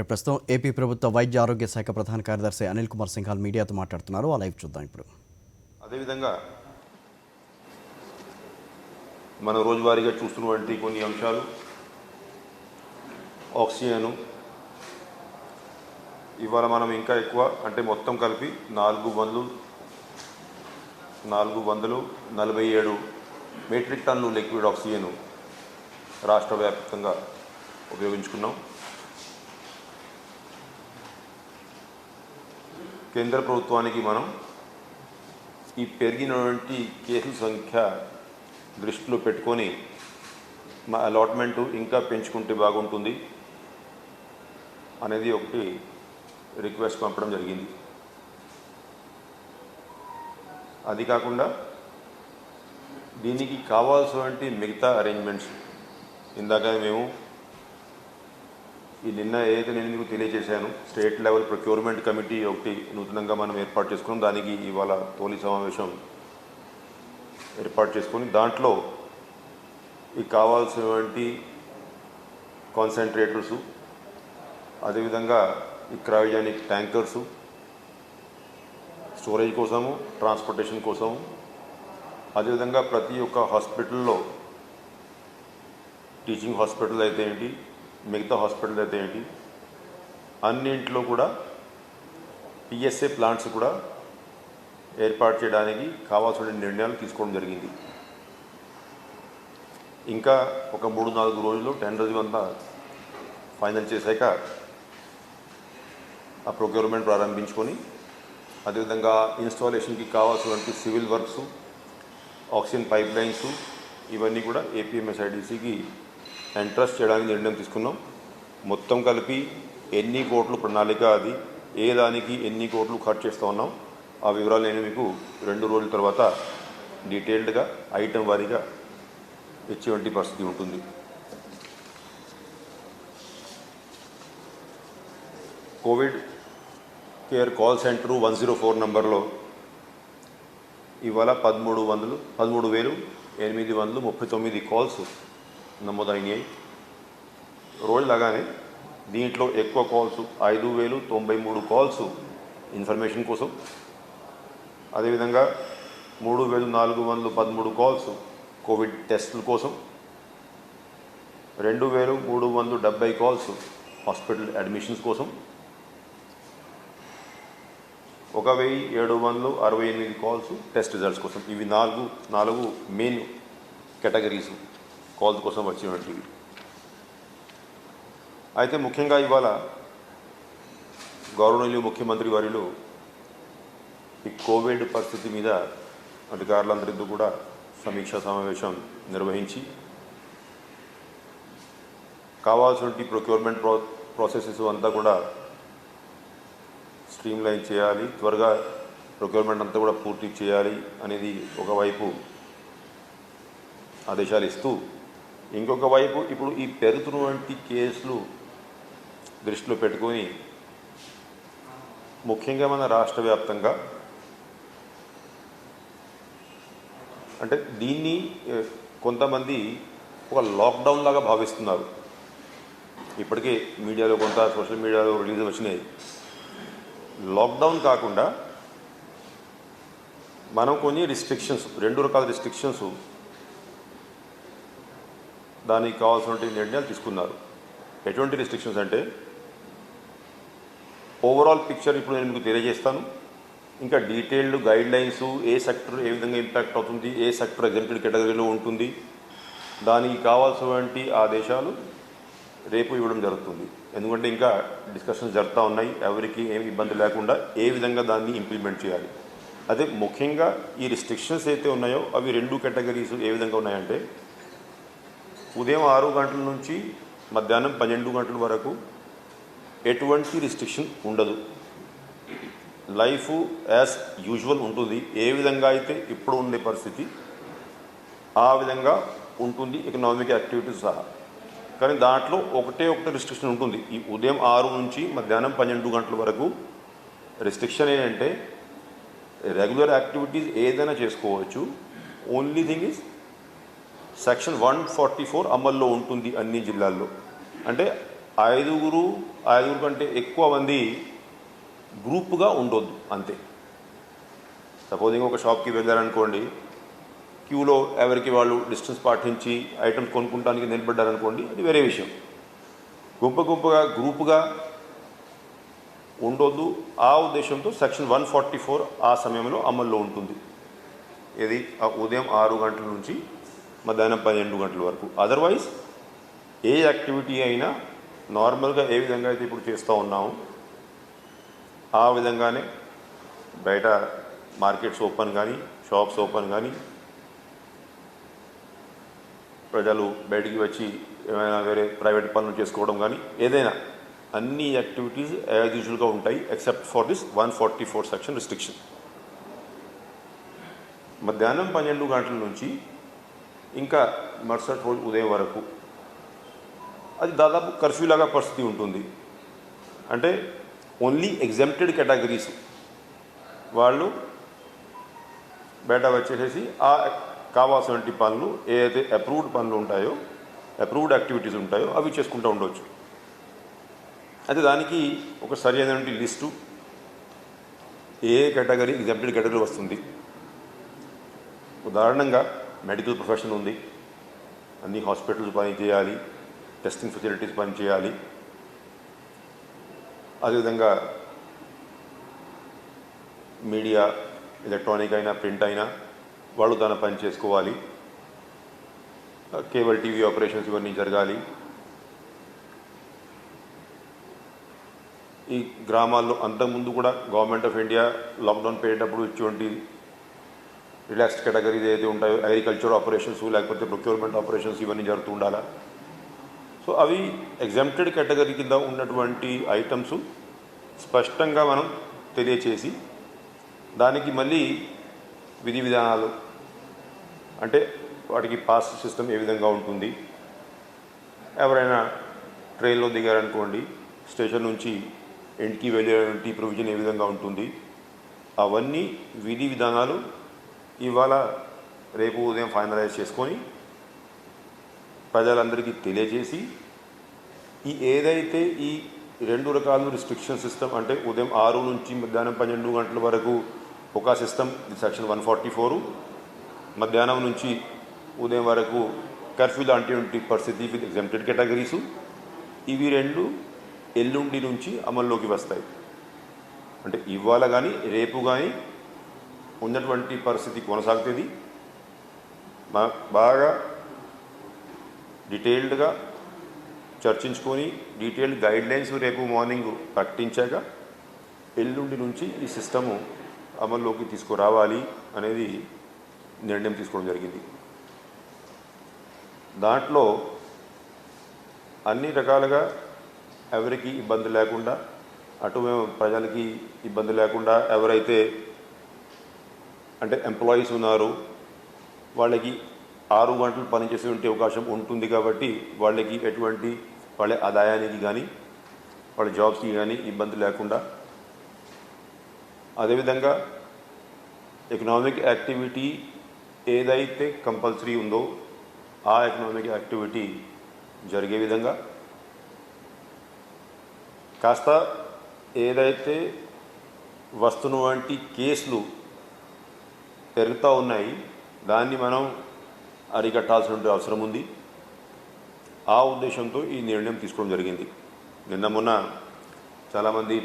ప్రస్తుతం ఏపీ ప్రభుత్వ వైద్య ఆరోగ్య శాఖ ప్రధాన కార్యదర్శి అనిల్ కుమార్ సింఘాల్ మీడియాతో మాట్లాడుతున్నారు. ఆ లైవ్ చూద్దాం ఇప్పుడు. అదేవిధంగా మనం రోజువారీగా చూస్తున్నటువంటి కొన్ని అంశాలు ఆక్సిజన్ ఇవాళ మనం ఇంకా ఎక్కువ అంటే మొత్తం కలిపి 447 మెట్రిక్ టన్నులు లిక్విడ్ ఆక్సిజన్ రాష్ట్ర వ్యాప్తంగా ఉపయోగించుకున్నాం. కేంద్ర ప్రభుత్వానికి మనం ఈ పెరిగినటువంటి కేసుల సంఖ్య దృష్టిలో పెట్టుకొని మా అలాట్మెంటు ఇంకా పెంచుకుంటే బాగుంటుంది అనేది ఒకటి రిక్వెస్ట్ పంపడం జరిగింది. అది కాకుండా దీనికి కావాల్సినటువంటి మిగతా అరేంజ్మెంట్స్ ఇందాక మేము నిన్న ఏదైతే నేను మీకు తెలియజేశాను, స్టేట్ లెవెల్ ప్రొక్యూర్మెంట్ కమిటీ ఒకటి నూతనంగా మనం ఏర్పాటు చేసుకున్నాం. దానికి ఇవాళ తొలి సమావేశం ఏర్పాటు చేసుకొని దాంట్లో ఈ కావాల్సినటువంటి కాన్సన్ట్రేటర్సు, అదేవిధంగా ఈ క్రయోజెనిక్ ట్యాంకర్సు స్టోరేజ్ కోసము, ట్రాన్స్పోర్టేషన్ కోసము, అదేవిధంగా ప్రతి ఒక్క హాస్పిటల్లో టీచింగ్ హాస్పిటల్ అయితే ఏంటి, మిగతా హాస్పిటల్ అయితే ఏంటి, అన్నింటిలో కూడా పిఎస్ఏ ప్లాంట్స్ కూడా ఏర్పాటు చేయడానికి కావాల్సిన నిర్ణయాలు తీసుకోవడం జరిగింది. ఇంకా ఒక 3-4 రోజుల్లో టెండర్స్ అంతా ఫైనల్ చేశాక ఆ ప్రొక్యూర్మెంట్ ప్రారంభించుకొని అదేవిధంగా ఇన్స్టాలేషన్కి కావాల్సినటువంటి civil works, oxygen pipe lines ఇవన్నీ కూడా ఏపీఎంఎస్ఐడిసికి ఎంట్రస్ట్ చేయడానికి నిర్ణయం తీసుకున్నాం. మొత్తం కలిపి ఎన్ని కోట్లు ప్రణాళిక, అది ఏ దానికి ఎన్ని కోట్లు ఖర్చు చేస్తూ ఉన్నాం, ఆ వివరాలు నేను మీకు 2 రోజుల తర్వాత డీటెయిల్డ్గా ఐటమ్ వారీగా ఇచ్చేటువంటి పరిస్థితి ఉంటుంది. కోవిడ్ కేర్ కాల్ సెంటరు 104 నంబర్లో ఇవాళ 13,839 కాల్స్ నమోదైనాయి. రోజులాగానే దీంట్లో ఎక్కువ కాల్స్ 5,093 కాల్స్ ఇన్ఫర్మేషన్ కోసం, అదేవిధంగా 3,413 కాల్స్ కోవిడ్ టెస్టుల కోసం, 2,370 కాల్స్ హాస్పిటల్ అడ్మిషన్స్ కోసం, 1,768 కాల్స్ టెస్ట్ రిజల్ట్స్ కోసం. ఇవి నాలుగు మెయిన్ కేటగిరీస్ కాల్స్ కోసం వచ్చినటువంటివి. అయితే ముఖ్యంగా ఇవాళ గౌరవనీయులు ముఖ్యమంత్రి వారిలో ఈ కోవిడ్ పరిస్థితి మీద అధికారులందరితో కూడా సమీక్షా సమావేశం నిర్వహించి కావాల్సినటువంటి ప్రొక్యూర్మెంట్ ప్రాసెసెస్ అంతా కూడా స్ట్రీమ్లైన్ చేయాలి, త్వరగా ప్రొక్యూర్మెంట్ అంతా కూడా పూర్తి చేయాలి అనేది ఒకవైపు ఆదేశాలు ఇస్తూ, ఇంకొక వైపు ఇప్పుడు ఈ పెరుగుతున్నటువంటి కేసులు దృష్టిలో పెట్టుకొని ముఖ్యంగా మన రాష్ట్ర వ్యాప్తంగా అంటే దీన్ని కొంతమంది ఒక లాక్డౌన్ లాగా భావిస్తున్నారు. ఇప్పటికే మీడియాలో కొంత సోషల్ మీడియాలో రిలీజ్ వచ్చినాయి. లాక్డౌన్ కాకుండా మనం కొన్ని రిస్ట్రిక్షన్స్, 2 రకాల రిస్ట్రిక్షన్స్ దానికి కావాల్సినటువంటి నిర్ణయాలు తీసుకున్నారు. ఎటువంటి రిస్ట్రిక్షన్స్ అంటే ఓవరాల్ పిక్చర్ ఇప్పుడు నేను మీకు తెలియజేస్తాను. ఇంకా డీటెయిల్డ్ గైడ్ లైన్స్, ఏ సెక్టర్ ఏ విధంగా ఇంపాక్ట్ అవుతుంది, ఏ సెక్టర్ ఎగ్జెంప్టెడ్ కేటగిరీలో ఉంటుంది, దానికి కావాల్సినటువంటి ఆదేశాలు రేపు ఇవ్వడం జరుగుతుంది. ఎందుకంటే ఇంకా డిస్కషన్స్ జరుగుతూ ఉన్నాయి, ఎవరికి ఏమి ఇబ్బంది లేకుండా ఏ విధంగా దాన్ని ఇంప్లిమెంట్ చేయాలి. అదే ముఖ్యంగా ఈ రిస్ట్రిక్షన్స్ అయితే ఉన్నాయో అవి 2 కేటగిరీస్ ఏ విధంగా ఉన్నాయంటే, ఉదయం 6 గంటల నుంచి మధ్యాహ్నం 12 గంటల వరకు ఎటువంటి రిస్ట్రిక్షన్ ఉండదు. లైఫ్ యాజ్ యూజువల్ ఉంటుంది. ఏ విధంగా అయితే ఇప్పుడు ఉండే పరిస్థితి ఆ విధంగా ఉంటుంది, ఎకనామిక్ యాక్టివిటీస్ సహా. కానీ దాంట్లో ఒకటే రిస్ట్రిక్షన్ ఉంటుంది. ఈ ఉదయం 6 నుంచి మధ్యాహ్నం 12 గంటల వరకు రిస్ట్రిక్షన్ ఏంటంటే రెగ్యులర్ యాక్టివిటీస్ ఏదైనా చేసుకోవచ్చు. ఓన్లీ థింగ్ ఈజ్ సెక్షన్ 144 అమల్లో ఉంటుంది అన్ని జిల్లాల్లో. అంటే ఐదుగురు కంటే ఎక్కువ మంది గ్రూప్గా ఉండొద్దు అంతే. సపోజింగ్ ఒక షాప్కి వెళ్ళారనుకోండి, క్యూలో ఎవరికి వాళ్ళు డిస్టెన్స్ పాటించి ఐటమ్స్ కొనుక్కోవడానికి నిలబడ్డారనుకోండి, అది వేరే విషయం. గ్రూపుగా ఉండొద్దు. ఆ ఉద్దేశంతో సెక్షన్ 144 ఆ సమయంలో అమల్లో ఉంటుంది. ఇది ఉదయం 6 గంటల నుంచి మధ్యాహ్నం 12 గంటల వరకు. అదర్వైజ్ ఏ యాక్టివిటీ అయినా నార్మల్గా ఏ విధంగా అయితే ఇప్పుడు చేస్తూ ఉన్నామో ఆ విధంగానే బయట మార్కెట్స్ ఓపెన్ కానీ, షాప్స్ ఓపెన్ కానీ, ప్రజలు బయటికి వచ్చి ఏమైనా వేరే ప్రైవేట్ పనులు చేసుకోవడం కానీ, ఏదైనా అన్ని యాక్టివిటీస్ యాజ్ యూజువల్గా ఉంటాయి except for this 144 section restriction. మధ్యాహ్నం 12 గంటల నుంచి ఇంకా మరుసటి రోజు ఉదయం వరకు అది దాదాపు కర్ఫ్యూ లాగా పరిస్థితి ఉంటుంది. అంటే ఓన్లీ ఎగ్జెంప్టెడ్ కేటగిరీస్ వాళ్ళు బయట వచ్చేసేసి ఆ కావాల్సినటువంటి పనులు ఏదైతే అప్రూవ్డ్ పనులు ఉంటాయో, అప్రూవ్డ్ యాక్టివిటీస్ ఉంటాయో అవి చేసుకుంటూ ఉండవచ్చు. అయితే దానికి ఒక సరి అయినటువంటి లిస్టు ఏ కేటగిరీ ఎగ్జాంపుల్ కేటగిరీ వస్తుంది. ఉదాహరణంగా మెడికల్ ప్రొఫెషన్ ఉంది, అన్ని హాస్పిటల్స్ పని చేయాలి, టెస్టింగ్ ఫెసిలిటీస్ పని చేయాలి. అదేవిధంగా మీడియా, ఎలక్ట్రానిక్ అయినా ప్రింట్ అయినా వాళ్ళు దాని పని చేసుకోవాలి. కేబుల్ టీవీ ఆపరేషన్స్ ఇవన్నీ జరగాలి. ఈ గ్రామాల్లో అంతకుముందు కూడా గవర్నమెంట్ ఆఫ్ ఇండియా లాక్డౌన్ పెట్టేటప్పుడు ఇటువంటి రిలాక్స్డ్ కేటగిరీస్ ఏదైతే ఉంటాయో, అగ్రికల్చర్ ఆపరేషన్స్ లేకపోతే ప్రొక్యూర్మెంట్ ఆపరేషన్స్ ఇవన్నీ జరుగుతూ ఉండాలా. సో అవి ఎగ్జామ్టెడ్ కేటగిరీ కింద ఉన్నటువంటి ఐటమ్స్ స్పష్టంగా మనం తెలియచేసి దానికి మళ్ళీ విధి విధానాలు, అంటే వాటికి పాస్ సిస్టమ్ ఏ విధంగా ఉంటుంది, ఎవరైనా ట్రైన్లో దిగారనుకోండి స్టేషన్ నుంచి ఇంటికి వెళ్ళేటువంటి ప్రొవిజన్ ఏ విధంగా ఉంటుంది, అవన్నీ విధి విధానాలు ఇవాళ రేపు ఉదయం ఫైనలైజ్ చేసుకొని ప్రజలందరికీ తెలియజేసి ఈ ఏదైతే ఈ 2 రకాల రిస్ట్రిక్షన్ సిస్టమ్, అంటే ఉదయం 6 నుంచి మధ్యాహ్నం 12 గంటల వరకు ఒక సిస్టమ్ సెక్షన్ 144, మధ్యాహ్నం నుంచి ఉదయం వరకు కర్ఫ్యూ లాంటి పరిస్థితి విత్ ఎగ్జామ్టెడ్ కేటగిరీసు, ఇవి 2 ఎల్లుండి నుంచి అమల్లోకి వస్తాయి. అంటే ఇవాళ కానీ రేపు కానీ ఉన్నటువంటి పరిస్థితి కొనసాగుతుంది. బాగా డీటెయిల్డ్గా చర్చించుకొని డీటెయిల్డ్ గైడ్లైన్స్ రేపు మార్నింగ్ ప్రకటించాక ఎల్లుండి నుంచి ఈ సిస్టము అమల్లోకి తీసుకురావాలి అనేది నిర్ణయం తీసుకోవడం జరిగింది. దాంట్లో అన్ని రకాలుగా ఎవరికి ఇబ్బంది లేకుండా, అటు ప్రజలకి ఇబ్బంది లేకుండా, ఎవరైతే అంటే ఎంప్లాయీస్ ఉన్నారు వాళ్ళకి 6 గంటలు పనిచేసే అవకాశం ఉంటుంది కాబట్టి వాళ్ళకి ఎటువంటి వాళ్ళ ఆదాయానికి కానీ వాళ్ళ జాబ్స్కి కానీ ఇబ్బంది లేకుండా, అదేవిధంగా ఎకనామిక్ యాక్టివిటీ ఏదైతే కంపల్సరీ ఉందో ఆ ఎకనామిక్ యాక్టివిటీ జరిగే విధంగా, కాస్త ఏదైతే వస్తున్నటువంటి కేసులు పెరుగుతూ ఉన్నాయి దాన్ని మనం అరికట్టాల్సిన అవసరం ఉంది. ఆ ఉద్దేశంతో ఈ నిర్ణయం తీసుకోవడం జరిగింది. నిన్న మొన్న చాలామంది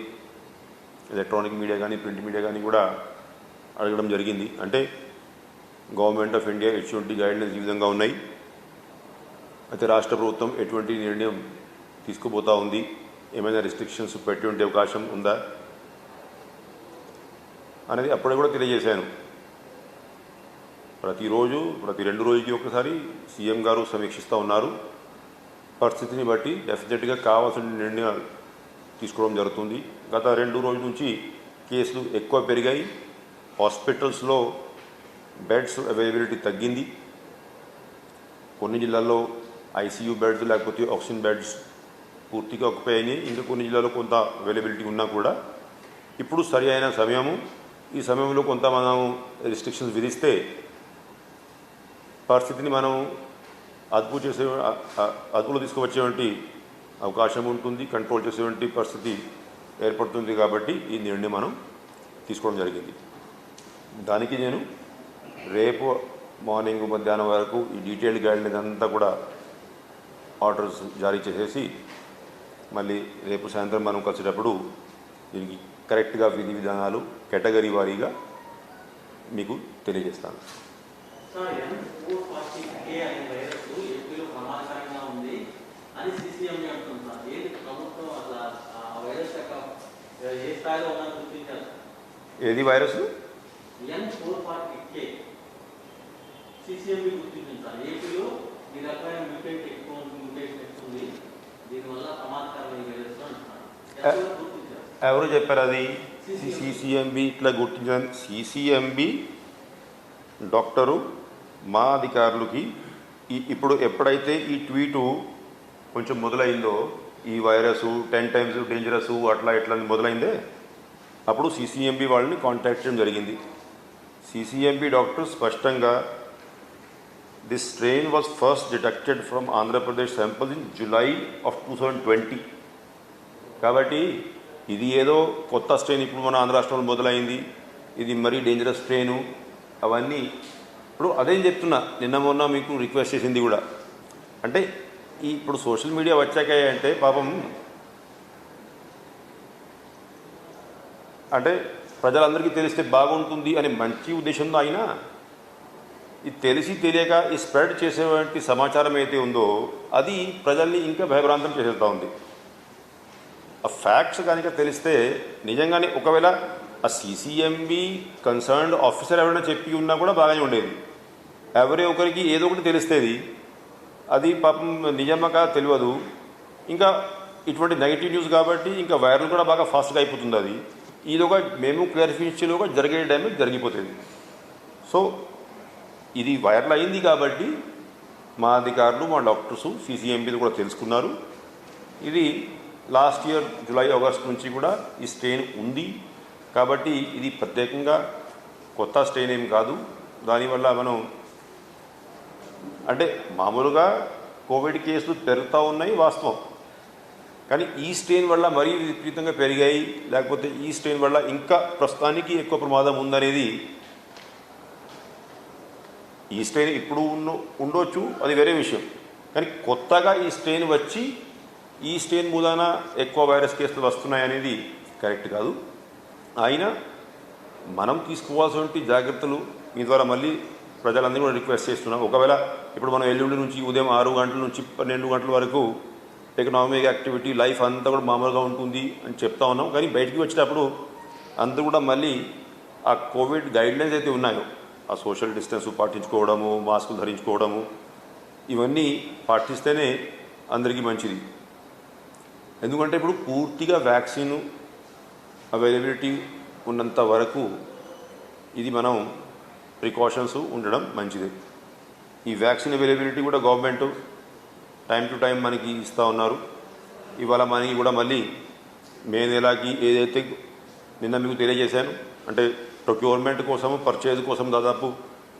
ఎలక్ట్రానిక్ మీడియా కానీ ప్రింట్ మీడియా కానీ కూడా అడగడం జరిగింది. అంటే గవర్నమెంట్ ఆఫ్ ఇండియా ఎటువంటి గైడ్లైన్స్ ఈ విధంగా ఉన్నాయి, అయితే రాష్ట్ర ప్రభుత్వం ఎటువంటి నిర్ణయం తీసుకుపోతూ ఉంది, ఏమైనా రిస్ట్రిక్షన్స్ పెట్టే అవకాశం ఉందా అనేది అప్పుడే కూడా తెలియజేశాను. ప్రతి 2 రోజులకి ఒకసారి సీఎం గారు సమీక్షిస్తూ ఉన్నారు. పరిస్థితిని బట్టి డెఫినెట్గా కావాల్సిన నిర్ణయాలు తీసుకోవడం జరుగుతుంది. గత 2 రోజుల నుంచి కేసులు ఎక్కువ పెరిగాయి. హాస్పిటల్స్లో బెడ్స్ అవైలబిలిటీ తగ్గింది. కొన్ని జిల్లాల్లో ఐసీయూ బెడ్స్ లేకపోతే ఆక్సిజన్ బెడ్స్ పూర్తిగా ఆక్యుపై అయినాయి. ఇంకా కొన్ని జిల్లాలో కొంత అవైలబిలిటీ ఉన్నా కూడా ఇప్పుడు సరి అయిన సమయము. ఈ సమయంలో కొంత మనం రిస్ట్రిక్షన్స్ విధిస్తే పరిస్థితిని మనం అదుపులో తీసుకువచ్చేటువంటి అవకాశం ఉంటుంది, కంట్రోల్ చేసేటువంటి పరిస్థితి ఏర్పడుతుంది. కాబట్టి ఈ నిర్ణయం మనం తీసుకోవడం జరిగింది. దానికి నేను రేపు మార్నింగ్ మధ్యాహ్నం వరకు ఈ డీటెయిల్డ్ గైడ్లైన్స్ అంతా కూడా ఆర్డర్స్ జారీ చేసేసి మళ్ళీ రేపు సాయంత్రం మనం కలిసేటప్పుడు దీనికి కరెక్ట్గా విధి విధానాలు కేటగిరీ వారీగా మీకు తెలియజేస్తాను. ఏది వైరస్? ఎవరు చెప్పారు అది? సిసిఎంబి ఇట్లా గుర్తించాను. సిసిఎంబి డాక్టరు మా అధికారులకి ఇప్పుడు ఎప్పుడైతే ఈ ట్వీటు కొంచెం మొదలైందో, ఈ వైరస్ 10 times డేంజరస్ అట్లా ఎట్లా మొదలైందే, అప్పుడు సిసిఎంబి వాళ్ళని కాంటాక్ట్ చేయడం జరిగింది. సిసిఎంబి డాక్టర్ స్పష్టంగా this strain was first detected from Andhra Pradesh samples in July of 2020. కాబట్టి ఇది ఏదో కొత్త స్ట్రెయిన్ ఇప్పుడు మన ఆంధ్ర రాష్ట్రంలో మొదలైంది, ఇది మరీ డేంజరస్ స్ట్రెయిను అవన్నీ ఇప్పుడు అదేం చెప్తున్నా. నిన్న మొన్న మీకు రిక్వెస్ట్ చేసింది కూడా, అంటే ఇప్పుడు సోషల్ మీడియా వచ్చాక అంటే పాపం అంటే ప్రజలందరికీ తెలిస్తే బాగుంటుంది అనే మంచి ఉద్దేశంతో అయినా ఇది తెలిసి తెలియక ఈ స్ప్రెడ్ చేసేటువంటి సమాచారం అయితే ఉందో అది ప్రజల్ని ఇంకా భయభ్రాంతం చేసేస్తూ ఉంది. ఆ ఫ్యాక్ట్స్ కనుక తెలిస్తే నిజంగానే ఒకవేళ ఆ సిసిఎంబి కన్సర్న్డ్ ఆఫీసర్ ఎవరైనా చెప్పి ఉన్నా కూడా బాగానే ఉండేది. ఎవరి ఒకరికి ఏదో ఒకటి తెలుస్తుంది, అది పాపం నిజంగా తెలియదు. ఇంకా ఇటువంటి నెగిటివ్ న్యూస్ కాబట్టి ఇంకా వైరల్ కూడా బాగా ఫాస్ట్గా అయిపోతుంది. అది ఇదొక మేము క్లారిఫికేషన్లోగా జరిగే డ్యామేజ్ జరిగిపోతుంది. సో ఇది వైరల్ అయింది కాబట్టి మా అధికారులు, మా డాక్టర్సు, సిసిఎంబిలు కూడా తెలుసుకున్నారు. ఇది లాస్ట్ ఇయర్ July, August నుంచి కూడా ఈ స్ట్రెయిన్ ఉంది కాబట్టి ఇది ప్రత్యేకంగా కొత్త స్ట్రెయిన్ ఏం కాదు. దానివల్ల మనం అంటే మామూలుగా కోవిడ్ కేసులు పెరుగుతూ ఉన్నాయి వాస్తవం, కానీ ఈ స్ట్రెయిన్ వల్ల మరీ విపరీతంగా పెరిగాయి, లేకపోతే ఈ స్ట్రెయిన్ వల్ల ఇంకా ప్రస్తుతానికి ఎక్కువ ప్రమాదం ఉందనేది, ఈ స్ట్రెయిన్ ఇప్పుడు ఉండొచ్చు అది వేరే విషయం, కానీ కొత్తగా ఈ స్ట్రెయిన్ వచ్చి ఈ స్ట్రెయిన్ మూలాన ఎక్కువ వైరస్ కేసులు వస్తున్నాయనేది కరెక్ట్ కాదు. అయినా మనం తీసుకోవాల్సిన జాగ్రత్తలు మీ ద్వారా మళ్ళీ ప్రజలందరూ కూడా రిక్వెస్ట్ చేస్తున్నాం. ఒకవేళ ఇప్పుడు మనం ఎల్లుండి నుంచి ఉదయం 6 గంటల నుంచి 12 గంటల వరకు ఎకనామిక్ యాక్టివిటీ లైఫ్ అంతా కూడా మామూలుగా ఉంటుంది అని చెప్తా ఉన్నాం, కానీ బయటికి వచ్చేటప్పుడు అందరూ కూడా మళ్ళీ ఆ కోవిడ్ గైడ్లైన్స్ అయితే ఉన్నాయో ఆ సోషల్ డిస్టెన్స్ పాటించుకోవడము, మాస్కులు ధరించుకోవడము, ఇవన్నీ పాటిస్తేనే అందరికీ మంచిది. ఎందుకంటే ఇప్పుడు పూర్తిగా వ్యాక్సిన్ అవైలబిలిటీ ఉన్నంత వరకు ఇది మనం ప్రికాషన్స్ ఉండడం మంచిది. ఈ వ్యాక్సిన్ అవైలబిలిటీ కూడా గవర్నమెంట్ టైం టు టైం మనకి ఇస్తూ ఉన్నారు. ఇవాళ మనకి కూడా మళ్ళీ మే నెలకి ఏదైతే నిన్న మీకు తెలియజేశాను, అంటే ప్రొక్యూర్మెంట్ కోసం, పర్చేజ్ కోసం దాదాపు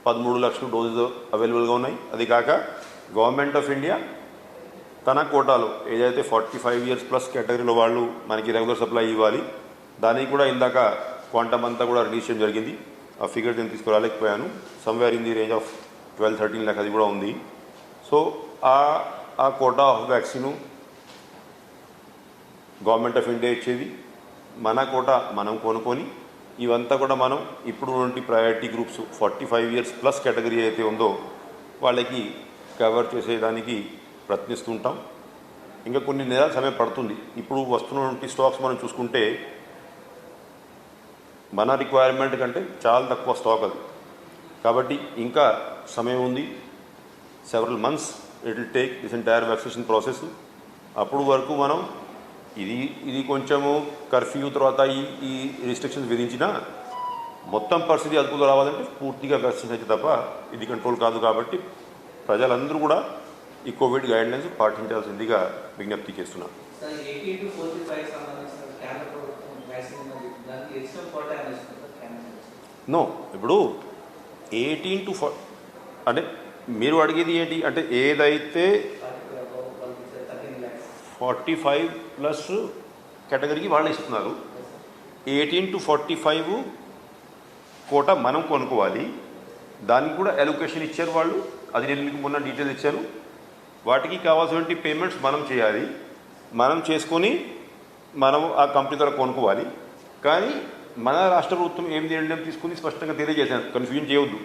13 లక్షల డోసెస్ అవైలబుల్గా ఉన్నాయి. అది కాక గవర్నమెంట్ ఆఫ్ ఇండియా తన కోటాలో ఏదైతే 45 years ప్లస్ కేటగిరీలో వాళ్ళు మనకి రెగ్యులర్ సప్లై ఇవ్వాలి, దానికి కూడా ఇందాక క్వాంటమ్ అంతా కూడా రిలీజ్ చేయడం జరిగింది. ఆ ఫిగర్ నేను తీసుకురాలేకపోయాను, somewhere in the range of 12-13 lakh అది కూడా ఉంది. సో ఆ quota of vaccine government of India ఇచ్చేది, మన కోటా మనం కొనుక్కొని ఇవంతా కూడా మనం ఇప్పుడు ఉన్నటువంటి priority groups 45 years plus category అయితే ఉందో వాళ్ళకి కవర్ చేసేదానికి ప్రయత్నిస్తుంటాం. ఇంకా కొన్ని నెలల సమయం పడుతుంది. ఇప్పుడు వస్తున్నటువంటి స్టాక్స్ మనం చూసుకుంటే మన రిక్వైర్మెంట్ కంటే చాలా తక్కువ స్టాక్ అది, కాబట్టి ఇంకా సమయం ఉంది. Several months it will take this entire vaccination process. అప్పుడు వరకు మనం ఇది కొంచెము కర్ఫ్యూ తర్వాత ఈ రిస్ట్రిక్షన్స్ విధించినా మొత్తం పరిస్థితి అదుపులో రావాలంటే పూర్తిగా వ్యాక్సినేషన్ అయితే తప్ప ఇది కంట్రోల్ కాదు. కాబట్టి ప్రజలందరూ కూడా ఈ కోవిడ్ గైడ్లైన్స్ పాటించాల్సిందిగా విజ్ఞప్తి చేస్తున్నాను. నో, ఇప్పుడు 18 to 40 అంటే మీరు అడిగేది ఏంటి అంటే ఏదైతే 45+ కేటగిరీకి వాళ్ళు ఇస్తున్నారు. 18 to 45 కోటా మనం కొనుక్కోవాలి. దానికి కూడా అలొకేషన్ ఇచ్చారు వాళ్ళు, అది నేను మీకు మొన్న డీటెయిల్స్ ఇచ్చాను. వాటికి కావాల్సినటువంటి పేమెంట్స్ మనం చేయాలి, మనం చేసుకొని మనం ఆ కంపెనీ ద్వారా కొనుక్కోవాలి. కానీ మన రాష్ట్ర ప్రభుత్వం ఏం నిర్ణయం తీసుకుని స్పష్టంగా తెలియజేశాను, కన్ఫ్యూజన్ చేయవద్దు.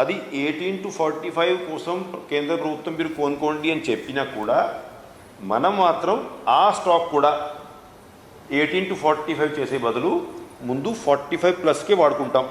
అది 18 to 45 కోసం కేంద్ర ప్రభుత్వం మీరు కొనుక్కోండి అని చెప్పినా కూడా మనం మాత్రం ఆ స్టాక్ కూడా 18 to 45 చేసే బదులు ముందు 45+కే వాడుకుంటాం.